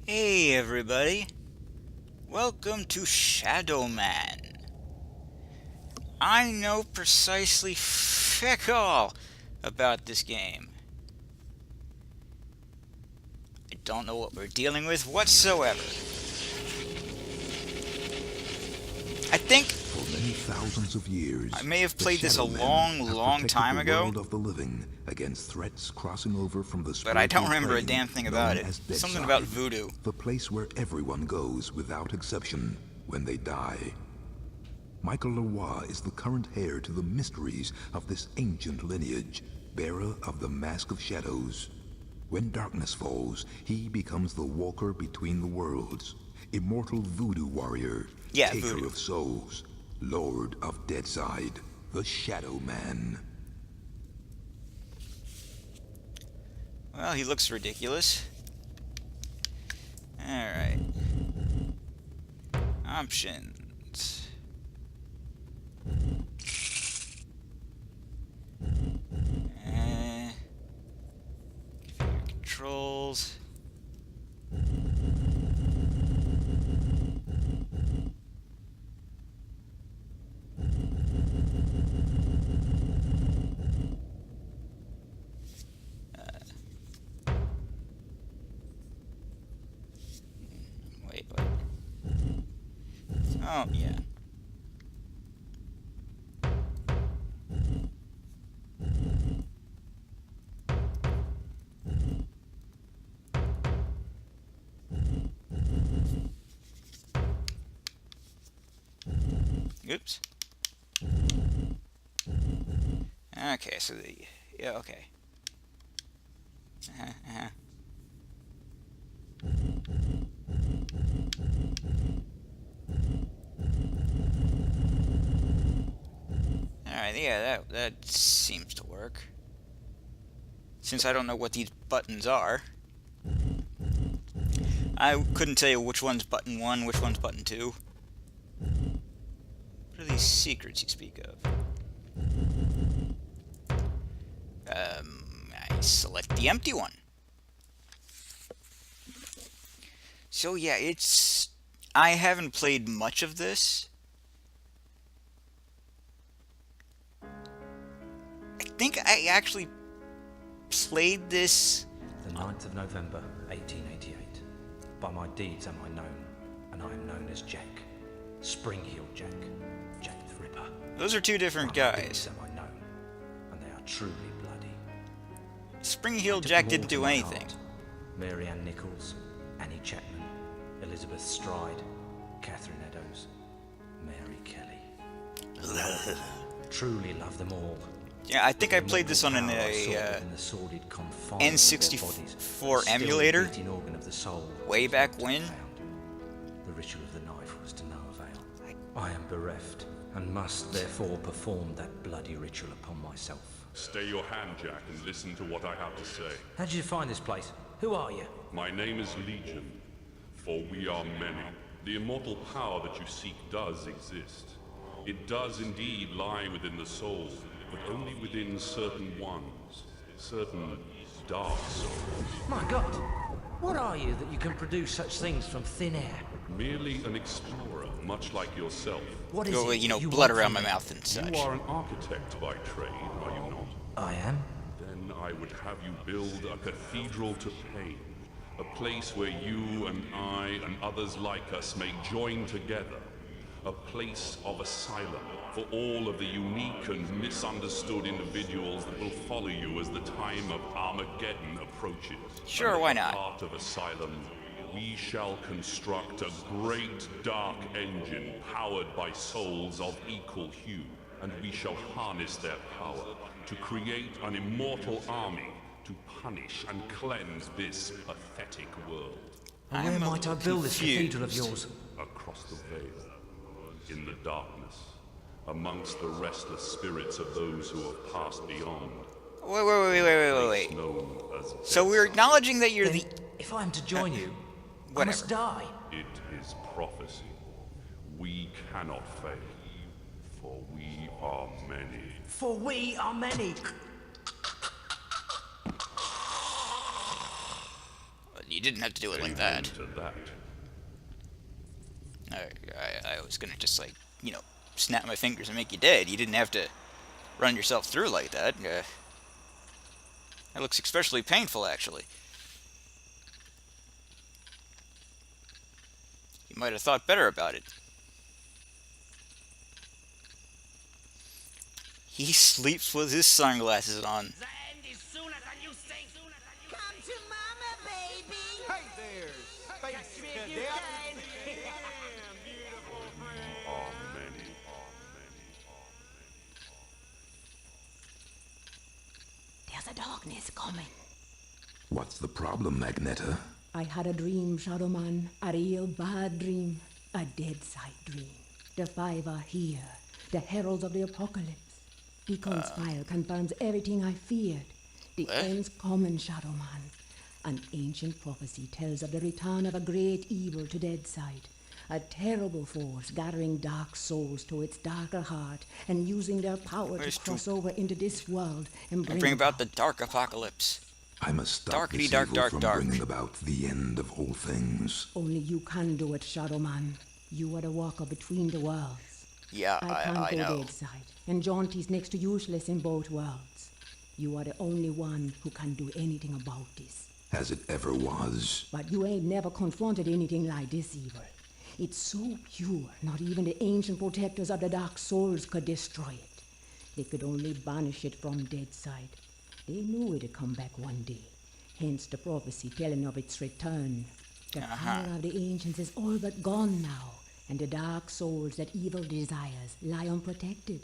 Hey everybody, welcome to Shadow Man. I know precisely feck all about this game. I don't know what we're dealing with whatsoever. I think For many thousands of years, I may have the played this a Shadow Men have long protected time the ago, world of the living against threats crossing over from the but I don't spiritual remember a plane damn thing known about it. as Something Deadside, about voodoo. the place where everyone goes without exception when they die. Michael Leroy is the current heir to the mysteries of this ancient lineage, bearer of the Mask of Shadows. When darkness falls, he becomes the walker between the worlds, immortal voodoo warrior, Yeah, taker voodoo. of souls, lord of Deadside, the Shadow Man. Well, he looks ridiculous. Alright. Options. Configure controls. Wait. Oh, yeah. Oops. Okay, so yeah, okay. Uh-huh. Alright, yeah, that seems to work. Since I don't know what these buttons are, I couldn't tell you which one's button 1, which one's button 2. What are these secrets you speak of? I select the empty one. So yeah, I haven't played much of this. I think I actually played this. The 9th of November, 1888. By my deeds am I known, and I am known as Jack. Spring-heeled Jack. Jack the Ripper. Those are two different By my guys. deeds am I known, and they are truly bloody. Spring-heeled Took Jack them all didn't to do my anything. heart. Mary Ann Nichols, Annie Chapman, Elizabeth Stride, Catherine Eddowes, Mary Kelly. Truly love them all. Yeah, I think I played this on an N64 emulator way back when. The ritual of the knife was to no avail. I am bereft and must therefore perform that bloody ritual upon myself. Stay your hand, Jack, and listen to what I have to say. How did you find this place? Who are you? My name is Legion, for we are many. The immortal power that you seek does exist. It does indeed lie within the soul, but only within certain ones, certain dark souls. My God! What are you that you can produce such things from thin air? Merely an explorer, much like yourself. What is Go, it you know, you blood want around from my me? mouth and such. You are an architect by trade, are you not? I am. Then I would have you build a cathedral to pain. A place where you and I and others like us may join together. A place of asylum for all of the unique and misunderstood individuals that will follow you as the time of Armageddon approaches. Sure, And why at the not? heart of asylum, we shall construct a great dark engine powered by souls of equal hue, and we shall harness their power to create an immortal army to punish and cleanse this pathetic world. And where I'm a might I little build this cathedral of confused. yours? Across the veil, in the darkness, amongst the restless spirits of those who have passed beyond. Wait. Known as So we're acknowledging that you're Then, the... if I am to join you, I whatever. must die. It is prophecy. We cannot fail, for we are many. For we are many. you didn't have to do it like that. Amen to that. I was gonna just, like, snap my fingers and make you dead. You didn't have to run yourself through like that. That looks especially painful, actually. You might have thought better about it. He sleeps with his sunglasses on. The end is sooner than you think. Come to mama, baby. Hey there, space cadet. There's a darkness coming. What's the problem, Magneta? I had a dream, Shadowman. A real bad dream. A dead sight dream. The five are here. The heralds of the apocalypse. Deacon's fire confirms everything I feared. The What? end's coming, Shadowman. An ancient prophecy tells of the return of a great evil to Deadside. A terrible force gathering dark souls to its darker heart and using their power Where's to cross over into this world and Bring about the dark apocalypse. I must stop Darkity this dark, evil dark, from dark. bringing about the end of all things. Only you can do it, Shadowman. You are the walker between the worlds. Yeah, I can't I go know. Deadside, and Jaunty's next to useless in both worlds. You are the only one who can do anything about this. As it ever was. But you ain't never confronted anything like this evil. It's so pure, not even the ancient protectors of the Dark Souls could destroy it. They could only banish it from Deadside. They knew it'd come back one day. Hence the prophecy telling of its return. The power of the ancients is all but gone now, and the Dark Souls that evil desires lie unprotected.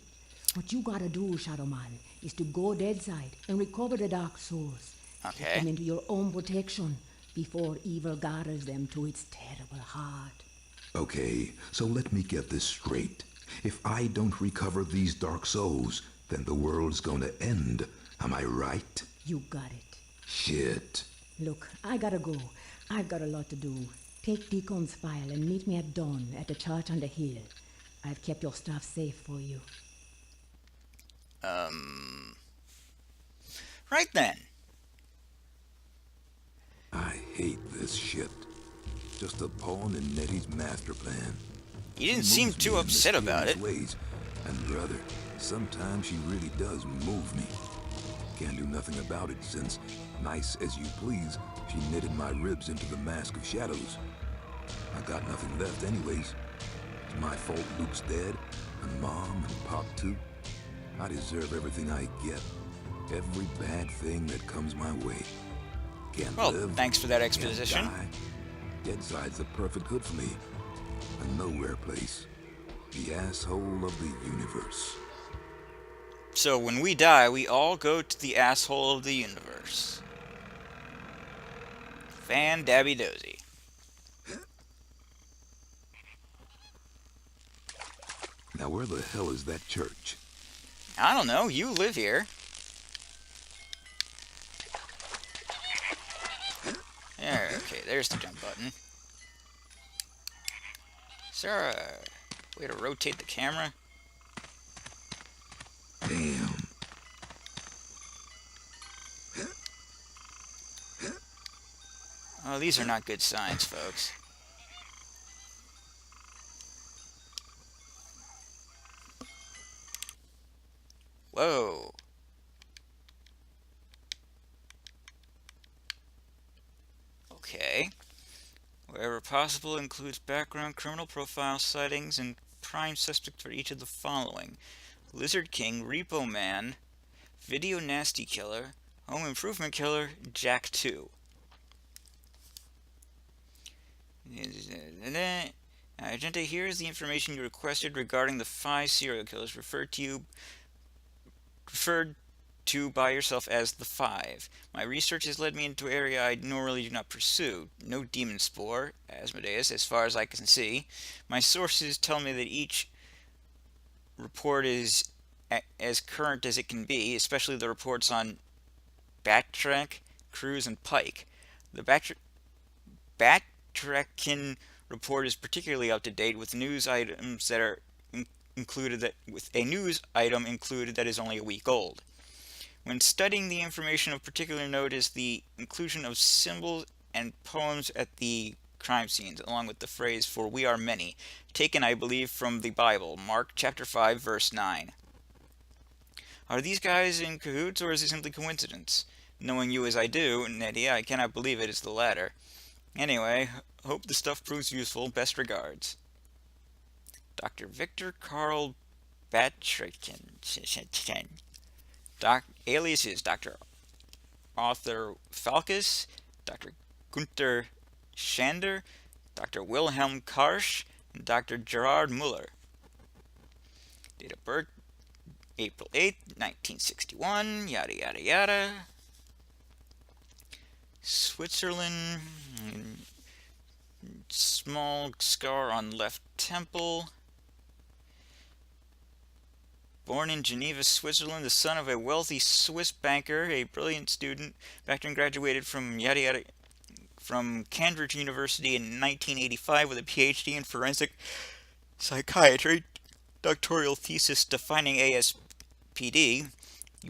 What you gotta do, Shadowman, is to go Deadside and recover the Dark Souls. Get Okay. them into your own protection before evil gathers them to its terrible heart. Okay, so let me get this straight. If I don't recover these dark souls, then the world's gonna end. Am I right? You got it. Shit. Look, I gotta go. I've got a lot to do. Take Deacon's file and meet me at dawn at the church on the hill. I've kept your stuff safe for you. Right then. I hate this shit. Just a pawn in Nettie's master plan. You didn't She seem moves too me in upset about it. mysterious ways. And brother, sometimes she really does move me. Can't do nothing about it since, nice as you please, she knitted my ribs into the mask of shadows. I got nothing left anyways. It's my fault Luke's dead, and Mom and Pop too. I deserve everything I get. Every bad thing that comes my way. Can't Well, live. thanks for that can't exposition. die. Deadside's the perfect hood for me. A nowhere place. The asshole of the universe. So when we die, we all go to the asshole of the universe. Fan Dabby Dozy. Now where the hell is that church? I don't know, you live here. There, okay, there's the jump button. Is there a way to rotate the camera? Damn. Oh, these are not good signs, folks. Whoa. Okay. Wherever possible includes background criminal profile sightings and prime suspect for each of the following: Lizard King, Repo Man, Video Nasty Killer, Home Improvement Killer, Jack 2. Agenda, here is the information you requested regarding the 5 serial killers referred to by yourself as the 5. My research has led me into an area I normally do not pursue. No demon spore, Asmodeus, as far as I can see. My sources tell me that each report is as current as it can be, especially the reports on Batrack, Cruz, and Pike. The Batrakin report is particularly up to date with news items that are included that is only a week old. When studying the information of particular note is the inclusion of symbols and poems at the crime scenes, along with the phrase "for we are many," taken, I believe, from the Bible, Mark chapter 5, verse 9. Are these guys in cahoots, or is it simply coincidence? Knowing you as I do, Nettie, I cannot believe it is the latter. Anyway, hope the stuff proves useful. Best regards. Dr. Victor Carl Batrikin. Alias is Dr. Arthur Falkus, Dr. Gunther Schander, Dr. Wilhelm Karsch, and Dr. Gerard Muller. Date of birth, April 8th, 1961, yada yada yada. Switzerland, small scar on left temple. Born in Geneva, Switzerland, the son of a wealthy Swiss banker, a brilliant student, Batrikin graduated from Cambridge University in 1985 with a PhD in forensic psychiatry, doctoral thesis defining ASPD,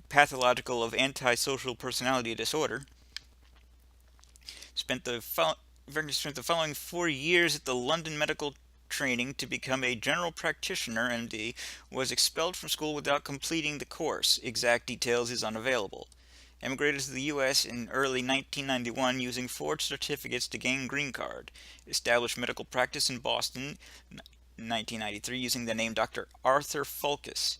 pathological of antisocial personality disorder. Spent the following 4 years at the London Medical Training to become a general practitioner, MD, was expelled from school without completing the course. Exact details is unavailable. Emigrated to the U.S. in early 1991 using forged certificates to gain green card. Established medical practice in Boston in 1993 using the name Dr. Arthur Falkus,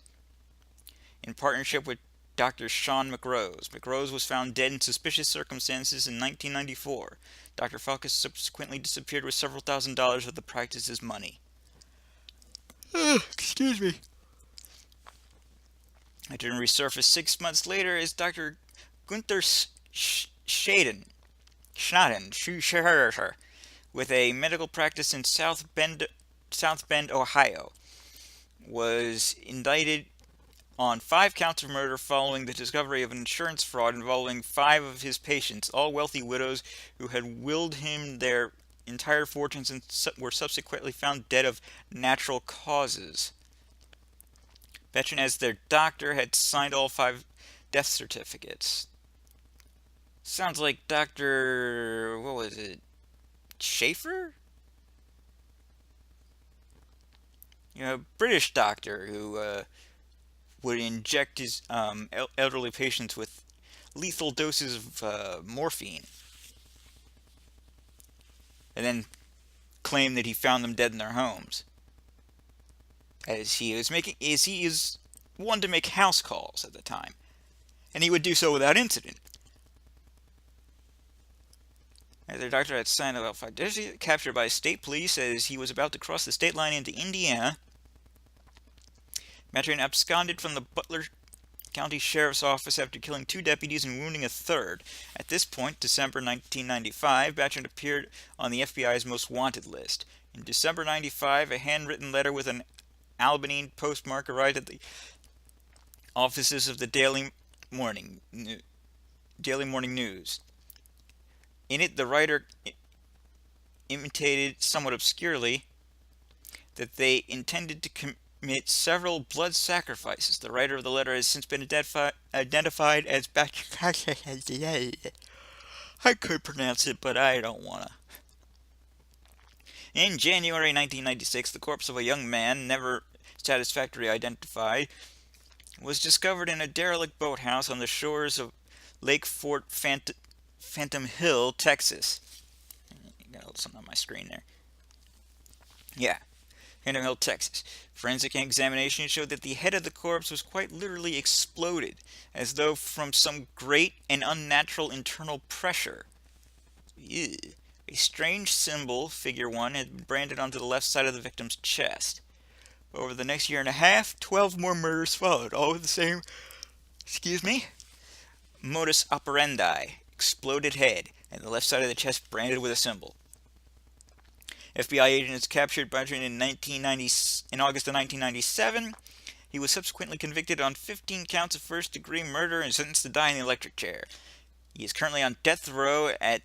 in partnership with Dr. Sean McRose. McRose was found dead in suspicious circumstances in 1994. Dr. Falkus subsequently disappeared with several $1,000s of the practice's money. Excuse me. I didn't resurface 6 months later as Dr. Gunther Schnaden, with a medical practice in South Bend, Ohio, was indicted on 5 counts of murder following the discovery of an insurance fraud involving 5 of his patients, all wealthy widows who had willed him their entire fortunes and were subsequently found dead of natural causes. Batrikin, as their doctor, had signed all 5 death certificates. Sounds like Dr. what was it? Schaefer? A British doctor who would inject his elderly patients with lethal doses of morphine, and then claim that he found them dead in their homes, as he is one to make house calls at the time, and he would do so without incident. The doctor had signed about 5 days, captured by state police as he was about to cross the state line into Indiana. Batrikin absconded from the Butler County Sheriff's Office after killing 2 deputies and wounding a third. At this point, December 1995, Batrikin appeared on the FBI's most wanted list. In December 95, a handwritten letter with an Albany postmark arrived at the offices of the Daily Morning News. In it, the writer intimated somewhat obscurely that they intended to commit several blood sacrifices. The writer of the letter has since been identified as Batrikin. I could pronounce it, but I don't want to. In January 1996, the corpse of a young man, never satisfactorily identified, was discovered in a derelict boathouse on the shores of Lake Fort Phantom Hill, Texas. Got something on my screen there. Yeah, Phantom Hill, Texas. Forensic examination showed that the head of the corpse was quite literally exploded, as though from some great and unnatural internal pressure. Ew. A strange symbol, figure 1, had been branded onto the left side of the victim's chest. Over the next year and a half, 12 more murders followed, all with the same, modus operandi. Exploded head, and the left side of the chest branded with a symbol. FBI agents captured Batrikin in August of 1997. He was subsequently convicted on 15 counts of first-degree murder and sentenced to die in the electric chair. He is currently on death row at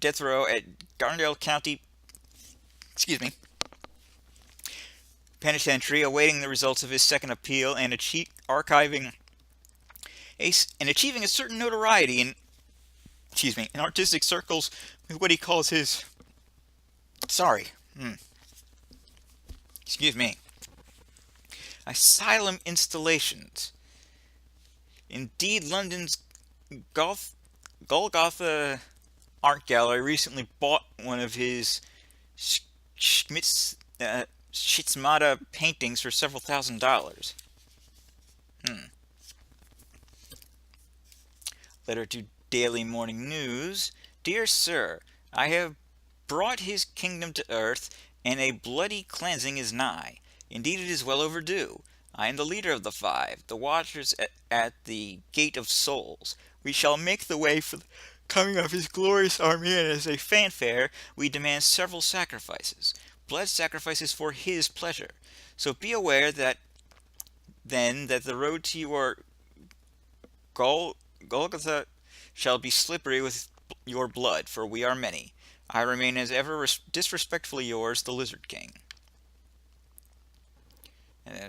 Garndale County, Penitentiary, awaiting the results of his second appeal and achieving a certain notoriety in in artistic circles with what he calls his, excuse me, asylum installations. Indeed, London's Golgotha Art Gallery recently bought one of his Schizmata paintings for several $1,000s. Letter to Daily Morning News. Dear Sir, I have brought his kingdom to earth, and a bloody cleansing is nigh. Indeed, it is well overdue. I am the leader of the five, the watchers at the gate of souls. We shall make the way for the coming of his glorious army, and as a fanfare, we demand several sacrifices. Blood sacrifices for his pleasure. So be aware that the road to your Golgotha shall be slippery with your blood, for we are many. I remain as ever disrespectfully yours, the Lizard King. For the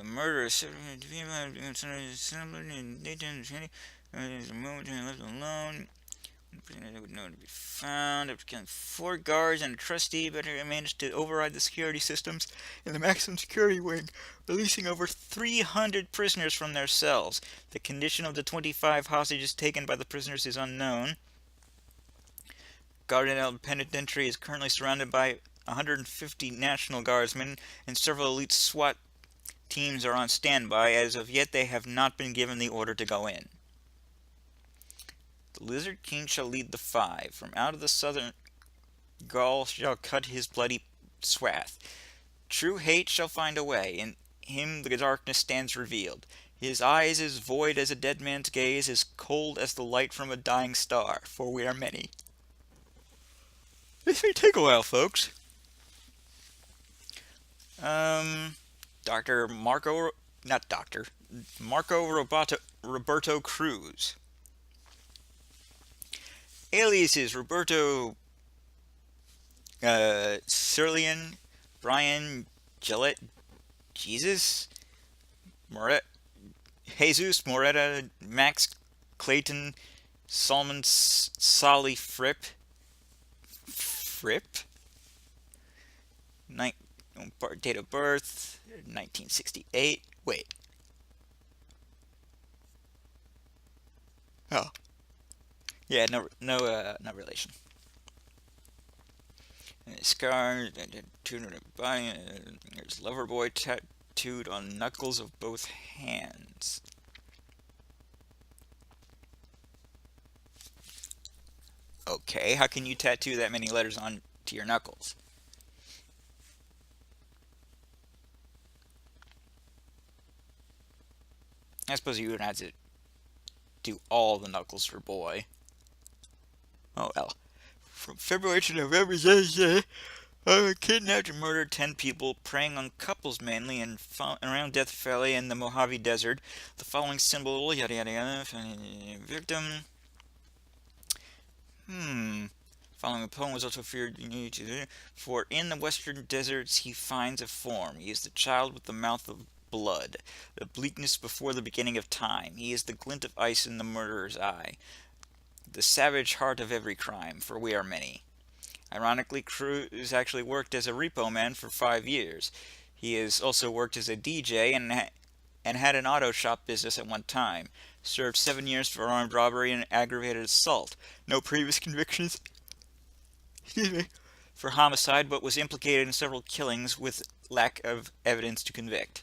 murder of left alone. Would know to be found after killing 4 guards and a trustee, but he managed to override the security systems in the maximum security wing, releasing over 300 prisoners from their cells. The condition of the 25 hostages taken by the prisoners is unknown. Gardendale Penitentiary is currently surrounded by 150 National Guardsmen, and several elite SWAT teams are on standby. As of yet, they have not been given the order to go in. The Lizard King shall lead the five. From out of the southern Gaul shall cut his bloody swath. True hate shall find a way. In him the darkness stands revealed. His eyes as void as a dead man's gaze, as cold as the light from a dying star, for we are many. This may take a while, folks. Marco Roberto Cruz. Aliases: Roberto Sirlian, Brian Gillette, Jesus Moretta, Max Clayton, Solomon Solly Fripp. Date of birth 1968. Wait. Oh. Yeah, no relation. And his scar, there's Loverboy tattooed on knuckles of both hands. Okay, how can you tattoo that many letters onto your knuckles? I suppose you would have to do all the knuckles for boy. Oh well. From February to November, kidnapped and murdered 10 people, preying on couples mainly, and around Death Valley and the Mojave Desert. The following symbol, yada yada yada, victim. Following the poem was also feared, for in the western deserts he finds a form. He is the child with the mouth of blood, the bleakness before the beginning of time. He is the glint of ice in the murderer's eye, the savage heart of every crime, for we are many. Ironically, Cruz actually worked as a repo man for 5 years. He has also worked as a DJ and had an auto shop business at one time. Served 7 years for armed robbery and aggravated assault. No previous convictions for homicide, but was implicated in several killings with lack of evidence to convict.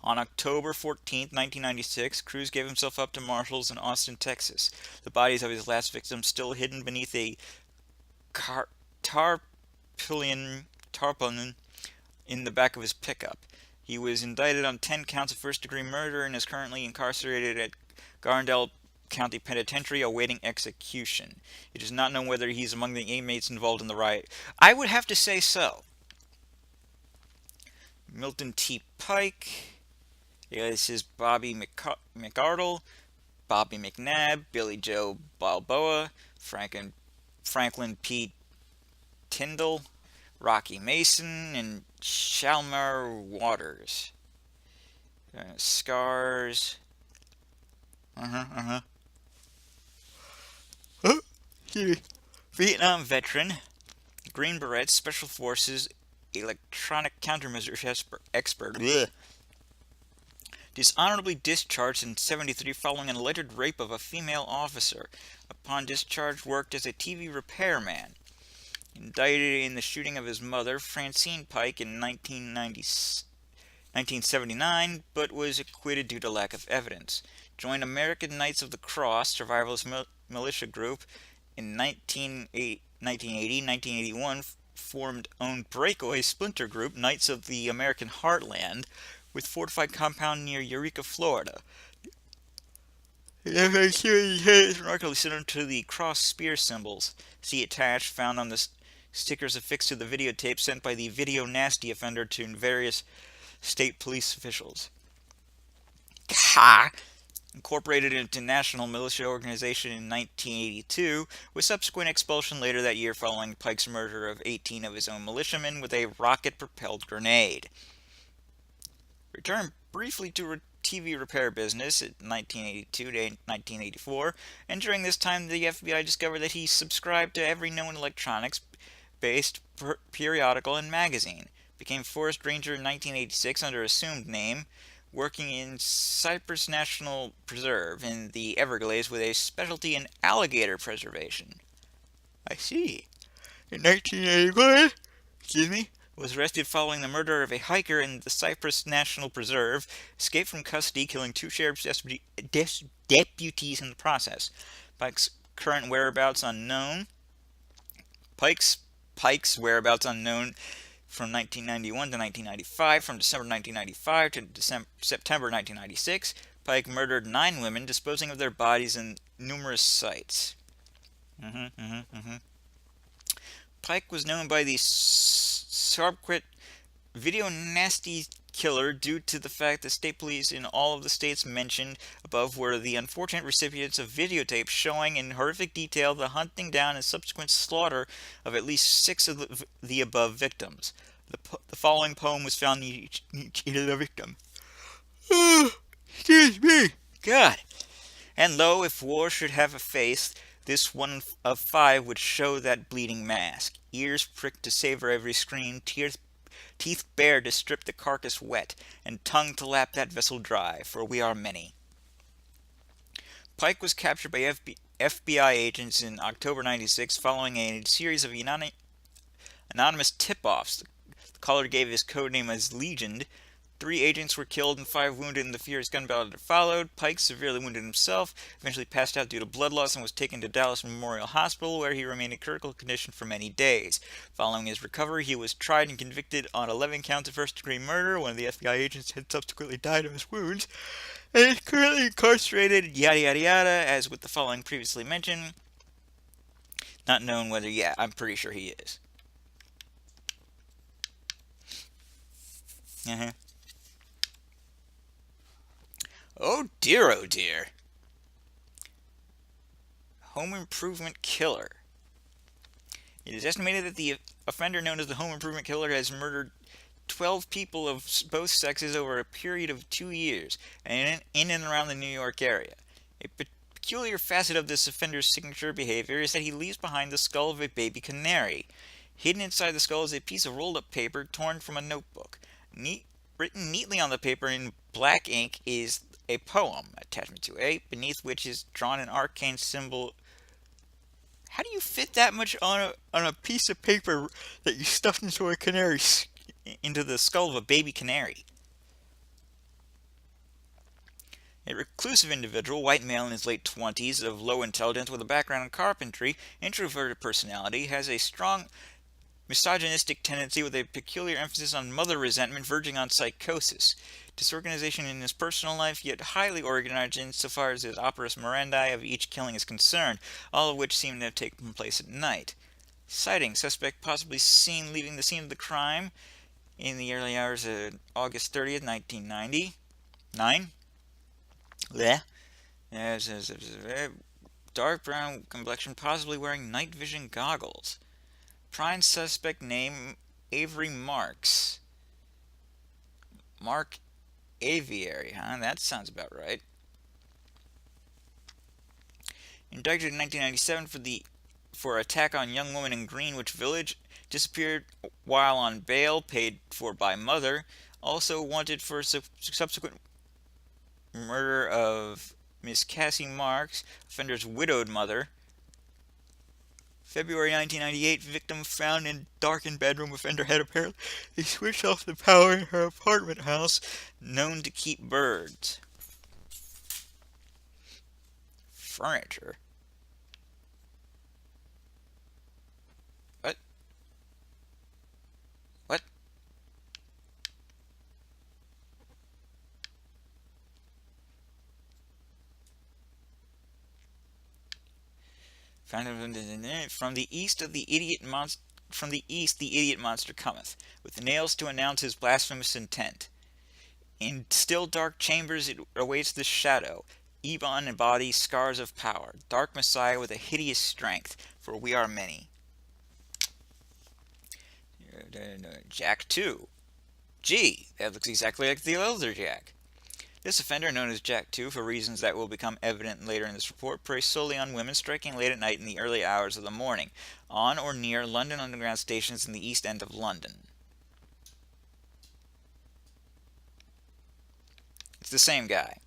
On October 14, 1996, Cruz gave himself up to marshals in Austin, Texas. The bodies of his last victims still hidden beneath a tarpaulin in the back of his pickup. He was indicted on 10 counts of first-degree murder and is currently incarcerated at Gardendale County Penitentiary awaiting execution. It is not known whether he's among the inmates involved in the riot. I would have to say so. Milton T. Pike. This is Bobby McArdle, Bobby McNabb, Billy Joe Balboa, Franklin P. Tyndall, Rocky Mason, and Shalmar Waters. Scars. Excuse me. Vietnam veteran, Green Berets, Special Forces, electronic countermeasures expert. Blech. Dishonorably discharged in 73 following an alleged rape of a female officer. Upon discharge, worked as a TV repairman. Indicted in the shooting of his mother, Francine Pike, in 1979, but was acquitted due to lack of evidence. Joined American Knights of the Cross, survivalist militia group, in 1980-1981, formed own breakaway splinter group, Knights of the American Heartland, with fortified compound near Eureka, Florida. The is remarkably similar to the cross spear symbols. See attached, found on the stickers affixed to the videotape sent by the Video Nasty offender to various state police officials. Incorporated into National Militia Organization in 1982, with subsequent expulsion later that year following Pike's murder of 18 of his own militiamen with a rocket-propelled grenade. Returned briefly to TV repair business in 1982 to 1984, and during this time the FBI discovered that he subscribed to every known electronics-based periodical and magazine. Became forest ranger in 1986 under assumed name, working in Cypress National Preserve in the Everglades with a specialty in alligator preservation. I see. In 1981, was arrested following the murder of a hiker in the Cypress National Preserve, escaped from custody, killing 2 sheriff's deputies in the process. Pike's whereabouts unknown from 1991 to 1995. From December 1995 to September 1996, Pike murdered 9 women, disposing of their bodies in numerous sites. Pike was known by the Sarquet Video Nasty Killer due to the fact that state police in all of the states mentioned above were the unfortunate recipients of videotapes showing in horrific detail the hunting down and subsequent slaughter of at least 6 of the above victims. The following poem was found in each of the victim. Excuse me. God. And lo, if war should have a face, this one of 5 would show that bleeding mask. Ears pricked to savor every scream, teeth bare to strip the carcass wet, and tongue to lap that vessel dry, for we are many. Pike was captured by FBI agents in October 96 following a series of anonymous tip-offs. The caller gave his codename as Legend. 3 agents were killed and 5 wounded in the furious gun battle that followed. Pike, severely wounded himself, eventually passed out due to blood loss and was taken to Dallas Memorial Hospital, where he remained in critical condition for many days. Following his recovery, he was tried and convicted on 11 counts of first-degree murder. One of the FBI agents had subsequently died of his wounds, and is currently incarcerated, yada yada yada, as with the following previously mentioned. Not known whether, I'm pretty sure he is. Oh dear, oh dear. Home Improvement Killer. It is estimated that the offender known as the Home Improvement Killer has murdered 12 people of both sexes over a period of 2 years, and in and around the New York area. A peculiar facet of this offender's signature behavior is that he leaves behind the skull of a baby canary. Hidden inside the skull is a piece of rolled-up paper torn from a notebook. Written neatly on the paper in black ink is a poem, attachment to A, beneath which is drawn an arcane symbol. How do you fit that much on a piece of paper that you stuffed into the skull of a baby canary? A reclusive individual, white male in his late 20s, of low intelligence with a background in carpentry, introverted personality, has a strong misogynistic tendency with a peculiar emphasis on mother resentment verging on psychosis. Disorganization in his personal life, yet highly organized insofar as his operus morandi of each killing is concerned, all of which seem to have taken place at night. Sighting: suspect possibly seen leaving the scene of the crime in the early hours of August 30th, 1999. Dark brown complexion, possibly wearing night vision goggles. Prime suspect name Avery Marks. Mark Aviary, huh? That sounds about right. Indicted in 1997 for attack on young woman in Greenwich Village, disappeared while on bail, paid for by mother. Also wanted for subsequent murder of Miss Cassie Marks, offender's widowed mother. February 1998, victim found in darkened bedroom. Offender had apparently switched off the power in her apartment house, known to keep birds. Furniture. What? What? From the east, the idiot monster cometh, with nails to announce his blasphemous intent. In still dark chambers it awaits the shadow. Ebon embodies scars of power, dark messiah with a hideous strength, for we are many. Jack 2. Gee, that looks exactly like the Elder Jack. This offender, known as Jack 2, for reasons that will become evident later in this report, preys solely on women striking late at night in the early hours of the morning, on or near London Underground stations in the East End of London. It's the same guy.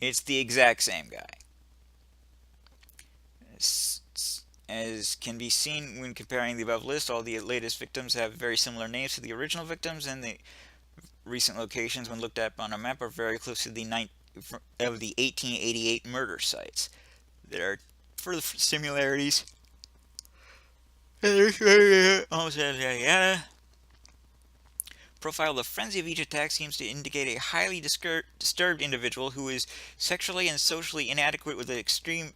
It's the exact same guy. As can be seen when comparing the above list, all the latest victims have very similar names to the original victims, and the recent locations, when looked at on a map, are very close to the 1888 murder sites. There are further similarities. Profile. The frenzy of each attack seems to indicate a highly disturbed individual who is sexually and socially inadequate with extreme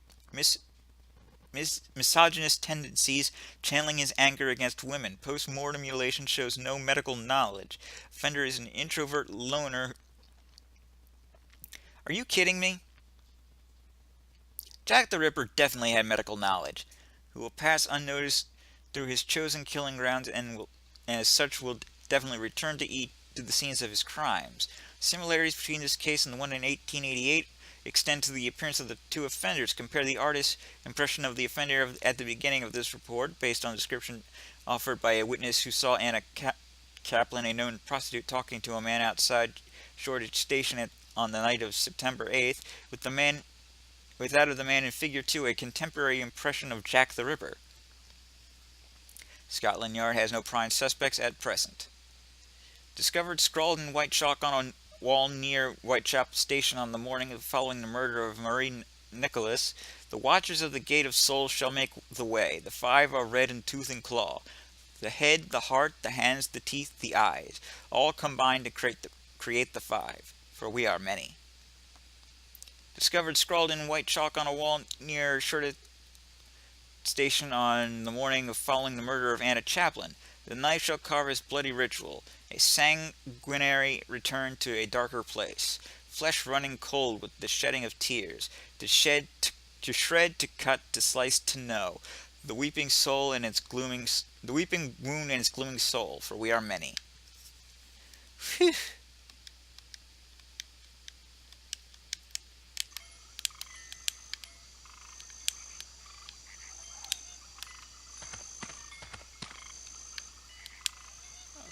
misogynist tendencies, channeling his anger against women. Post-mortem mutilation shows no medical knowledge. Offender is an introvert loner. Are you kidding me? Jack the Ripper definitely had medical knowledge, who will pass unnoticed through his chosen killing grounds, and as such will definitely return to the scenes of his crimes. Similarities between this case and the one in 1888 extend to the appearance of the two offenders. Compare the artist's impression of the offender at the beginning of this report, based on a description offered by a witness who saw Anna Kaplan, a known prostitute, talking to a man outside Shoreditch Station on the night of September 8th, with that of the man in Figure 2, a contemporary impression of Jack the Ripper. Scotland Yard has no prime suspects at present. Discovered scrawled in white chalk on a wall near Whitechapel Station on the morning following the murder of Marie Nicholas. The watchers of the Gate of Souls shall make the way. The five are red in tooth and claw. The head, the heart, the hands, the teeth, the eyes, all combine to create the five, for we are many. Discovered scrawled in white chalk on a wall near Shoreditch Station on the morning following the murder of Anna Chaplin. The knife shall carve his bloody ritual, a sanguinary return to a darker place, flesh running cold with the shedding of tears, to shred, to cut, to slice, to know, the weeping wound in its glooming soul, for we are many. Whew.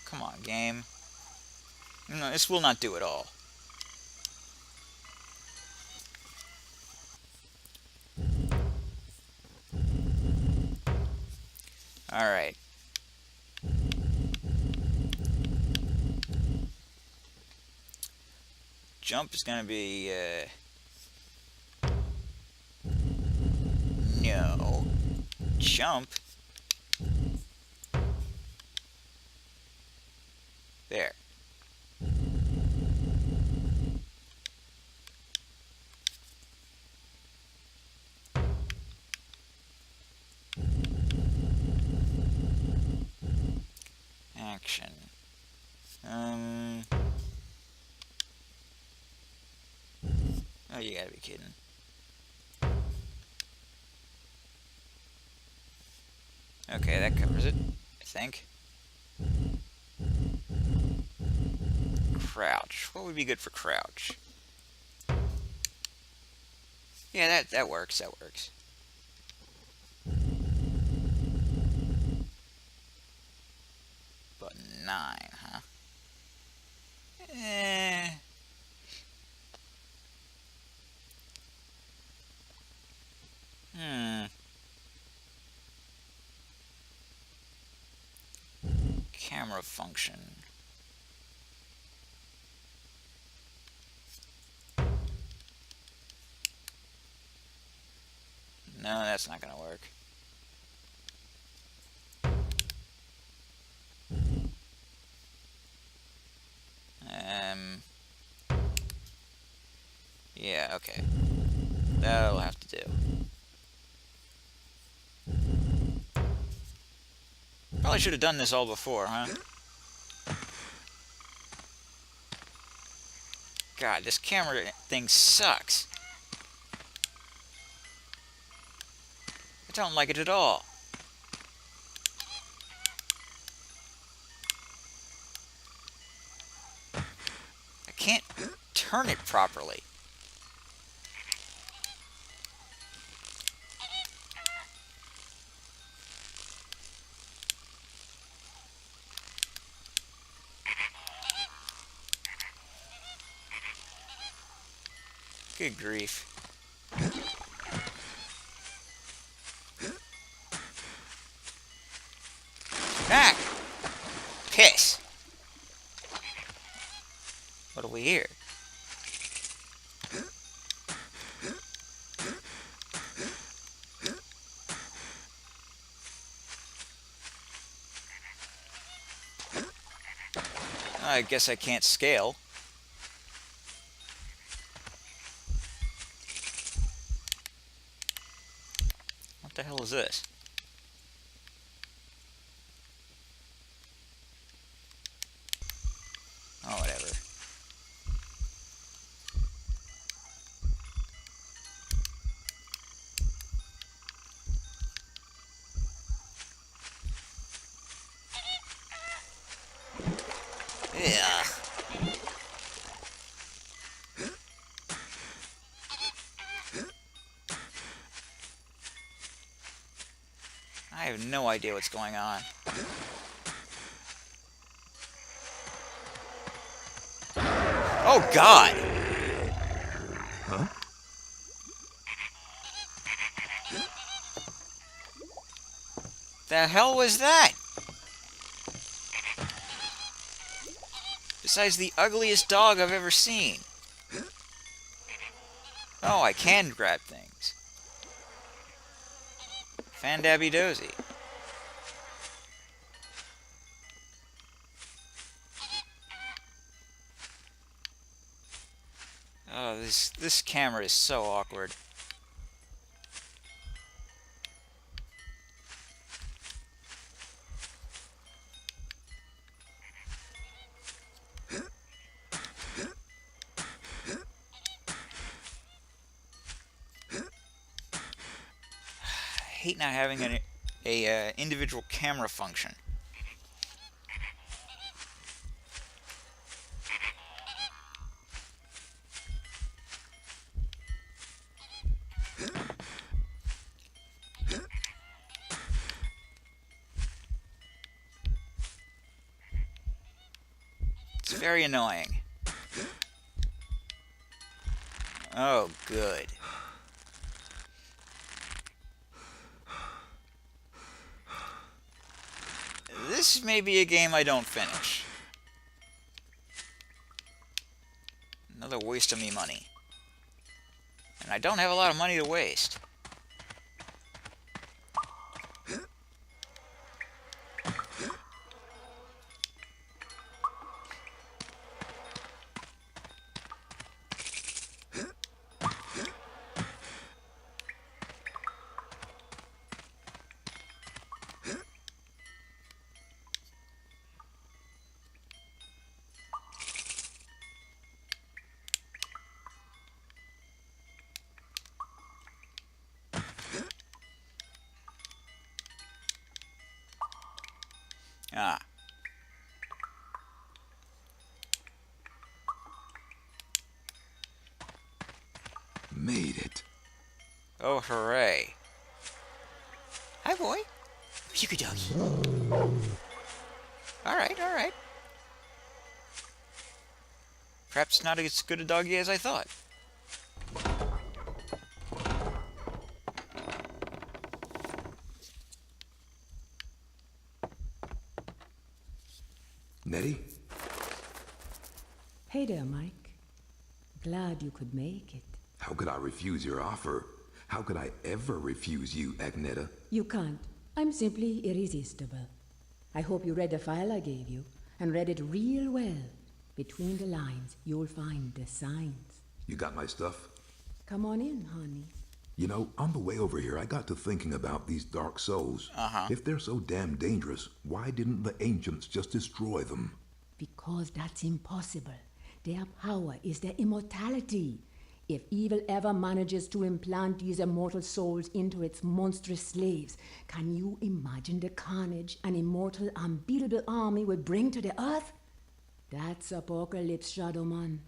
Come on, game. No, this will not do it all. Alright. Jump is gonna be, no. Jump. There. Action. Oh, you gotta be kidding. Okay, that covers it, I think. crouch. What would be good for crouch? Yeah, that works. That works. But 9, huh? Eh. Camera function. No, that's not gonna work. Yeah, okay. That'll have to do. Probably should have done this all before, huh? God, this camera thing sucks. I don't like it at all. I can't turn it properly. Good grief. Ah! Piss! What do we hear? I guess I can't scale. What the hell is this? Oh, whatever. Yeah. I have no idea what's going on. Oh, God! Huh? The hell was that? Besides the ugliest dog I've ever seen. Oh, I can grab things. Fandabby Dozy. Oh, this camera is so awkward. I hate not having a individual camera function. It's very annoying. Oh, good. This may be a game I don't finish. Another waste of me money. And I don't have a lot of money to waste. Ah. Made it. Oh, hooray. Hi, boy. You good doggy. Alright, alright. Perhaps not as good a doggy as I thought. Nettie? Hey there, Mike. Glad you could make it. How could I refuse your offer? How could I ever refuse you, Agneta? You can't. I'm simply irresistible. I hope you read the file I gave you, and read it real well. Between the lines, you'll find the signs. You got my stuff? Come on in, honey. You know, on the way over here, I got to thinking about these dark souls. If they're so damn dangerous, why didn't the ancients just destroy them? Because that's impossible. Their power is their immortality. If evil ever manages to implant these immortal souls into its monstrous slaves, can you imagine the carnage an immortal, unbeatable army would bring to the earth? That's apocalypse, Shadowman.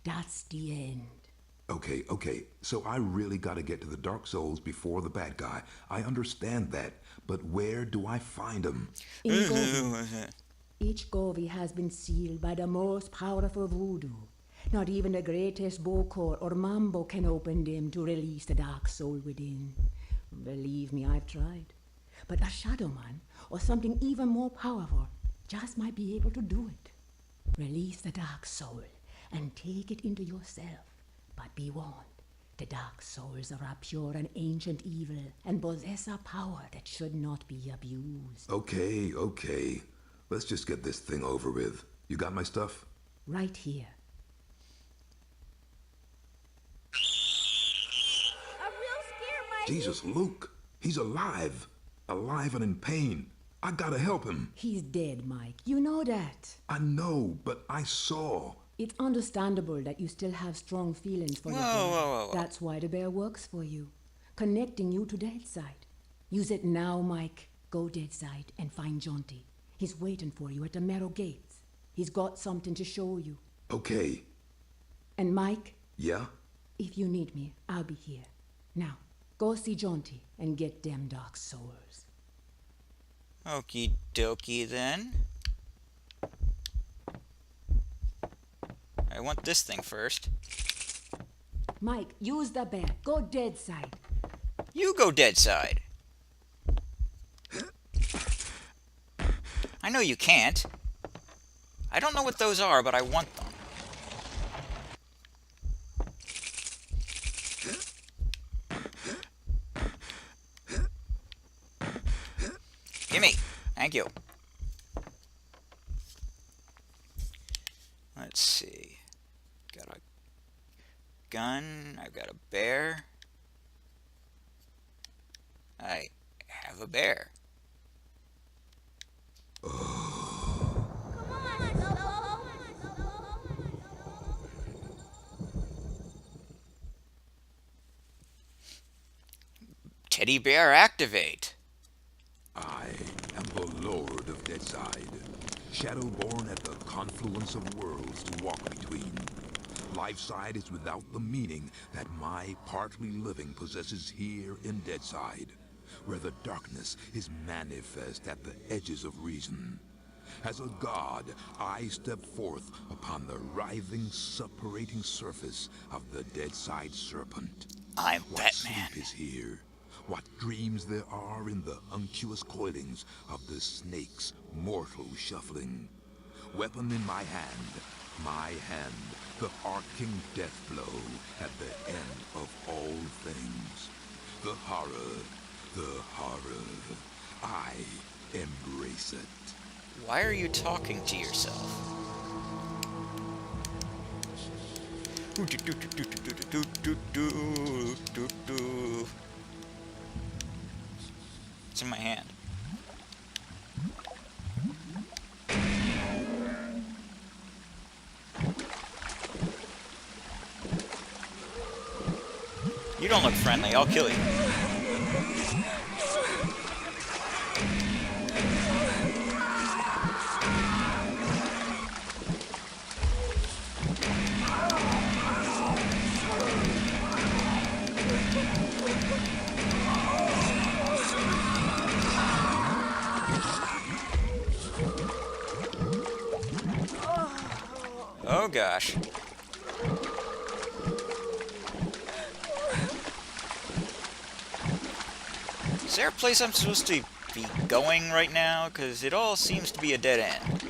That's the end. Okay, so I really gotta get to the Dark Souls before the bad guy. I understand that, but where do I find them? In Govi. Each Govi has been sealed by the most powerful voodoo. Not even the greatest Bokor or Mambo can open them to release the dark soul within. Believe me, I've tried. But a Shadowman, or something even more powerful, just might be able to do it. Release the dark soul and take it into yourself. But be warned, the dark souls are a pure and ancient evil and possess a power that should not be abused. Okay. Let's just get this thing over with. You got my stuff? Right here. A real scare, Mike. Jesus, Luke. He's alive. Alive and in pain. I gotta help him. He's dead, Mike. You know that. I know, but I saw. It's understandable that you still have strong feelings for your Whoa. brother. That's why the bear works for you, connecting you to Deadside. Use it now, Mike. Go Deadside and find Jonty. He's waiting for you at the Marrow Gates. He's got something to show you. Okay. And Mike, Yeah? if you need me, I'll be here. Now, go see Jonty and get them dark souls. Okie dokie then. I want this thing first. Mike, use the bear. Go Deadside. You go Deadside. I know you can't. I don't know what those are, but I want them. Gimme. Thank you. Let's see. Got a gun. I've got a bear. I have a bear. Teddy bear activate. I am the Lord of Deadside, Shadowborn at the confluence of worlds to walk between. Lifeside is without the meaning that my partly living possesses here in Deadside, where the darkness is manifest at the edges of reason. As a god, I step forth upon the writhing, suppurating surface of the Deadside Serpent. I'm What Batman. sleep is here? What dreams there are in the unctuous coilings of the snake's mortal shuffling? Weapon in my hand, the arcing death blow at the end of all things. The horror. I embrace it. Why are you talking to yourself? It's in my hand. You don't look friendly. I'll kill you. Oh gosh. Is there a place I'm supposed to be going right now? Because it all seems to be a dead end.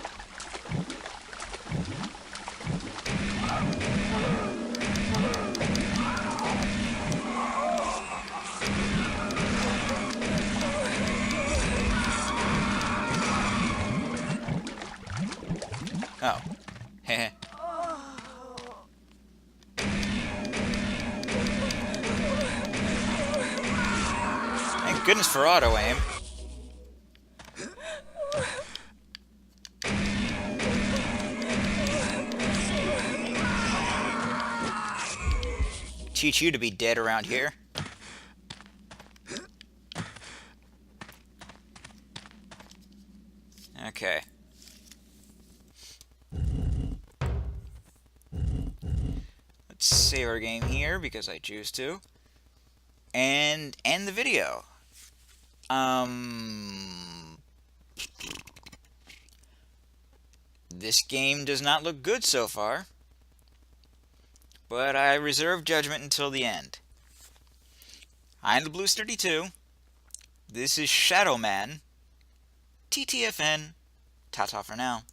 Oh. Heh. Thank goodness for auto aim. Teach you to be dead around here. Okay. Let's save our game here because I choose to. And end the video. This game does not look good so far, but I reserve judgment until the end. I'm the Blues32. This is Shadow Man. TTFN. Ta-ta for now.